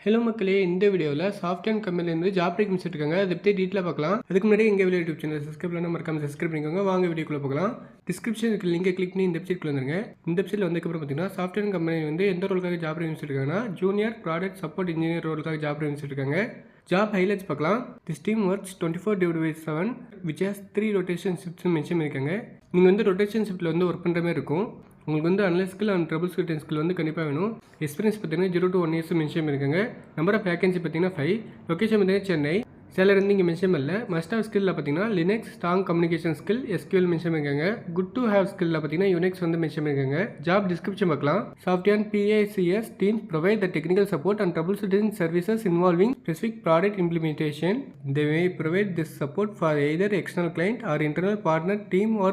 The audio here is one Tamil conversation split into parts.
ஹலோ மக்களே, இந்த வீடியோவில் சாஃப்ட்வேர் கம்பெனிலேருந்து ஜாப் வேகன்சி இருக்காங்க. அதை பற்றி டீட்டெயிலாக பார்க்கலாம். அதுக்கு முன்னாடி எங்கள் வீடியோ யூடியூப் சேனல் சப்ஸ்கிரைப் பண்ணால் மறக்காம சப்ஸ்கிரைப் பண்ணிக்கோங்க. வாங்க வீடியோக்குள்ளே பார்க்கலாம். டிஸ்கிரிப்ஷன் இருக்க லிங்கை கிளிக் பண்ணி இந்த வெப்சைட்குள்ள வந்துருங்க. இந்த வெப்சைட்டில் வந்ததுக்கப்புறம் பார்த்தீங்கன்னா சாஃப்ட்வேர் கம்பெனி வந்து எந்த ரோலுக்காக ஜாப் வேகன்சி இருக்காங்கன்னா ஜூனியர் ப்ராடக்ட் சப்போர்ட் இன்ஜினியர் ரோலுக்காக ஜாப் வேகன்சி இருக்காங்க. ஜாப் ஹைலைட்ஸ் பார்க்கலாம். This team works 24/7 which has 3 rotation shifts mention பண்ணியிருக்காங்க. நீங்கள் வந்து ரொட்டேஷன் ஷிஃப்ட்டில் வந்து ஒர்க் பண்ணுற மாதிரி இருக்கும். உங்களுக்கு வந்து analyse skill and trouble shooting skill வந்து கண்டிப்பாக வேணும். எக்ஸ்பீரியன்ஸ் பார்த்தீங்கன்னா 0 to 1 years மென்ஷன் பண்ணியிருக்காங்க. நம்பர் ஆஃப் வேகன்சி பார்த்தீங்கன்னா 5. லொக்கேஷன் பார்த்தீங்கன்னா சென்னை. சேலரி வந்து இங்கே மென்ஷன் பண்ணல. மஸ்ட் ஹேவ் ஸ்கில்ல பார்த்தீங்கன்னா Linux strong communication skill SQL mention பண்ணியிருக்காங்க. குட் டு ஹேவ் ஸ்கில்ல பார்த்தீங்கன்னா யுனிக்ஸ் வந்து மென்ஷன் பண்ணியிருக்காங்க. ஜாப் டிஸ்கிரிப்ஷன் பார்க்கலாம். Software PACS teams provide the technical support and trouble shooting services involving specific product implementation. They may provide this support for either external client or internal partner team or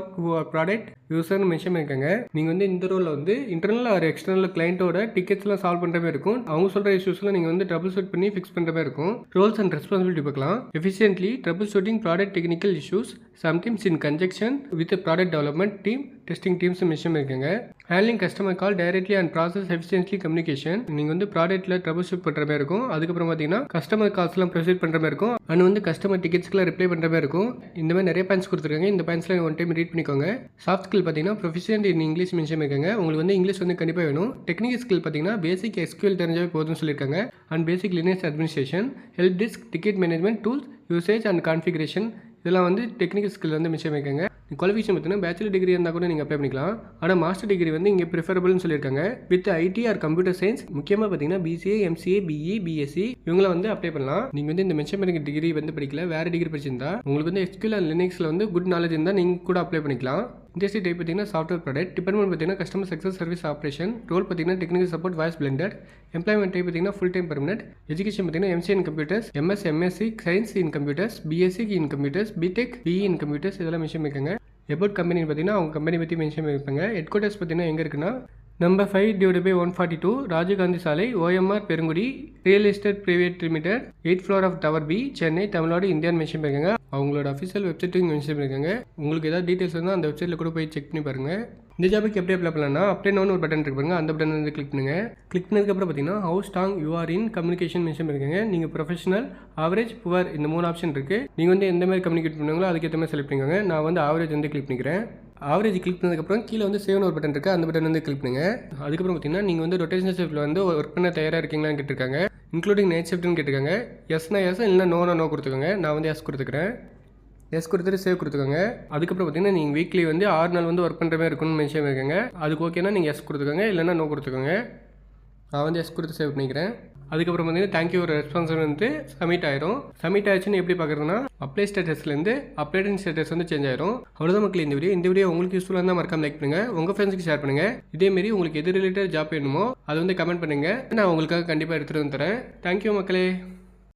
product யூசர்னு மென்ஷன் பண்ணியிருக்காங்க. நீங்கள் வந்து இந்த ரோலில் வந்து இன்டர்னல் ஆர் எக்ஸ்டர்னல் கிளைண்ட்டோட டிக்கெட்ஸ்லாம் சால்வ் பண்ணுற மாதிரி இருக்கும். அவங்க சொல்கிற இஷ்யூஸ்லாம் நீங்கள் வந்து ட்ரபிள் ஷூட் பண்ணி ஃபிக்ஸ் பண்ணுற மாதிரி இருக்கும். ரோல்ஸ் அண்ட் ரெஸ்பான்சிபிலிட்டி பார்க்கலாம். Efficiently troubleshooting product technical issues sometimes in conjunction with product development team testing teams mention பண்ணியிருக்காங்க. Handling customer call directly and process efficiently communication. நீங்கள் வந்து ப்ராடக்ட்டில் ட்ரபிள் ஷூட் பண்ணுற மாதிரி இருக்கும். அதுக்கப்புறம் பார்த்தீங்கன்னா கஸ்டமர் கால்ஸ்லாம் ப்ரொசீட் பண்ணுற மாதிரி இருக்கும். அண்ட் வந்து கஸ்டமர் டிக்கெட்ஸ்க்குலாம் ரிப்ளை பண்ணுற மாதிரி இருக்கும். இந்த மாதிரி நிறைய பாயிண்ட்ஸ் கொடுத்துருக்காங்க. இந்த பாயிண்ட்ஸ்லாம் ஒன் டைம் ரீட் பண்ணிக்கோங்க. சாஃப்ட் ஸ்கில் பார்த்தீங்கன்னா ப்ரொஃபிஷியன்ட் இன் இங்கிலீஷ் மென்ஷன் பண்ணியிருக்காங்க. உங்களுக்கு வந்து இங்கிலீஷ் வந்து கண்டிப்பாக வேணும். டெக்னிக்கல் ஸ்கில் பார்த்தீங்கன்னா பேசிக் SQL தெரிஞ்சாவே போதும்னு சொல்லியிருக்காங்க. And basic Linux administration help desk ticket management tools usage and configuration இதெல்லாம் வந்து டெக்னிக்கல் ஸ்கில் வந்து மென்ஷன் பண்ணியிருக்காங்க. குவாலிஃபிகேஷன் பார்த்தீங்கன்னா பேச்சுலர் டிகிரி இருந்தால் கூட நீங்கள் அப்ளை பண்ணிக்கலாம். ஆனால் மாஸ்டர் டிகிரி வந்து இங்கே ப்ரிஃபரபிள்னு சொல்லியிருக்காங்க. With IT R computer science முக்கியமாக பார்த்தீங்கன்னா BCA MCA BE BSc இவங்களை வந்து அப்ளை பண்ணலாம். நீங்கள் வந்து இந்த மென்ஷன் பண்ணிக்க டிகிரி வந்து படிக்கல, வேறு டிகிரி படிச்சிருந்தா உங்களுக்கு வந்து SQL அண்ட் லினக்ஸில் வந்து குட் நாலேஜ் இருந்தால் நீங்கள் கூட அப்ளை பண்ணிக்கலாம். இண்டஸ்ட்ரி டைப் பார்த்தீங்கன்னா சாஃப்ட்வேர் ப்ராடக்ட். டிபார்ட்மெண்ட் பார்த்தீங்கன்னா customer success service operation. Role பார்த்தீங்கன்னா technical support voice blended. Employment type பார்த்தீங்கன்னா ஃபுல் டைம் பெர்மனன்ட். எஜுகேஷன் பார்த்தீங்கன்னா MCA in computers, MS MSc science in computers, BSc in computers, BTech BE in computers இதெல்லாம் மென்ஷன் பண்ணியிருக்காங்க. எபவுட் கம்பெனி பார்த்தீங்கன்னா அவங்க கம்பெனி பற்றி மென்ஷன் பண்ணியிருப்பாங்க. ஹெட் குவார்ட்டர்ஸ் பார்த்தீங்கன்னா எங்கே இருக்குன்னா நம்பர் 5/142 ராஜீவ்காந்தி சாலை OMR Perungudi real estate private limited 8th floor of tower B Chennai Tamil Nadu இந்தியான்னு மென்ஷன் பண்ணியிருக்காங்க. அவங்களோட அஃபிஷியல் வெப்சைட்டும் மென்ஷன் பண்ணியிருக்காங்க. உங்களுக்கு ஏதாவது டீட்டெயில்ஸ் இருந்தால் அந்த வெப்சைட்டில் கூட போய் செக் பண்ணி பாருங்கள். இந்த ஜாபுக்கு எப்படி அப்ளை பண்ணலாம்னா அப்ளை நோன்னு ஒரு பட்டன் இருக்கு பாருங்க, அந்த பட்டன் வந்து கிளிக் பண்ணுங்க. கிளிக் பண்ணதுக்கப்புறம் பார்த்தீங்கன்னா how strong you are in communication mention பண்ணியிருக்காங்க. நீங்கள் ப்ரொஃபஷனல் ஆவரேஜ் புவர் இந்த 3 ஆப்ஷன் இருக்குது. நீங்கள் வந்து எந்த மாதிரி கம்யூனிகேட் பண்ணுவீங்களோ அதுக்கேற்ற மாதிரி செலக்ட் பண்ணிக்கோங்க. நான் வந்து ஆவரேஜ் வந்து கிளிக் பண்ணிக்கிறேன். ஆவரேஜ் கிளிக் பண்ணதுக்கப்புறம் கீழே வந்து சேவ்னு ஒரு பட்டன் இருக்குது, அந்த பட்டன் வந்து கிளிக் பண்ணுங்க. அதுக்கப்புறம் பார்த்தீங்கன்னா நீங்கள் வந்து ரொட்டேஷனல் ஷிஃப்ட்டில் வந்து ஒர்க் பண்ண தயாராக இருக்கீங்களான்னு கேட்டிருக்காங்க. இன்க்ளூடிங் நைட் ஷிஃப்ட்னு கேட்டிருக்காங்க. எஸ்னா எஸ் இல்லைனா நோ கொடுத்துக்கோங்க. நான் வந்து எஸ் கொடுத்துக்கிறேன். எஸ் கொடுத்துட்டு சேவ் கொடுத்துக்கோங்க. அதுக்கப்புறம் பார்த்தீங்கன்னா நீங்கள் வீக்லி வந்து 6 நாள் வந்து ஒர்க் பண்ணுற மாதிரி இருக்குன்னு மென்ஷன் பண்ணியிருக்காங்க. அதுக்கு ஓகேனா நீங்கள் எஸ் கொடுத்துக்கோங்க, இல்லைனா நோ கொடுத்துக்கோங்க. நான் வந்து எஸ் கொடுத்து சேவ் பண்ணிக்கிறேன். அதுக்கப்புறம் பார்த்தீங்கன்னா தேங்க்யூ ஒரு ரெஸ்பான்ஸ் வந்து சப்மிட் ஆயிரும். சப்மிட் ஆயிடுச்சுன்னு எப்படி பார்க்குறதுனா அப்ளை ஸ்டேட்டஸ்லேருந்து அப்டேட்டிங் ஸ்டேட்டஸ் வந்து சேஞ்ச் ஆயிரும். அவ்வளோதான் மக்கள் இந்த வீடியோ உங்களுக்கு யூஸ்ஃபுல்லாக இருந்தால் மறக்காம லைக் பண்ணுங்கள், உங்கள் ஃப்ரெண்ட்ஸுக்கு ஷேர் பண்ணுங்கள். இதேமாரி உங்களுக்கு எது ரிலேட்டட் ஜாப் வேணுமோ அதை வந்து கமெண்ட் பண்ணுங்கள். நான் உங்களுக்காக கண்டிப்பாக எடுத்துகிட்டு வந்து தரேன். தேங்க்யூ மக்களே.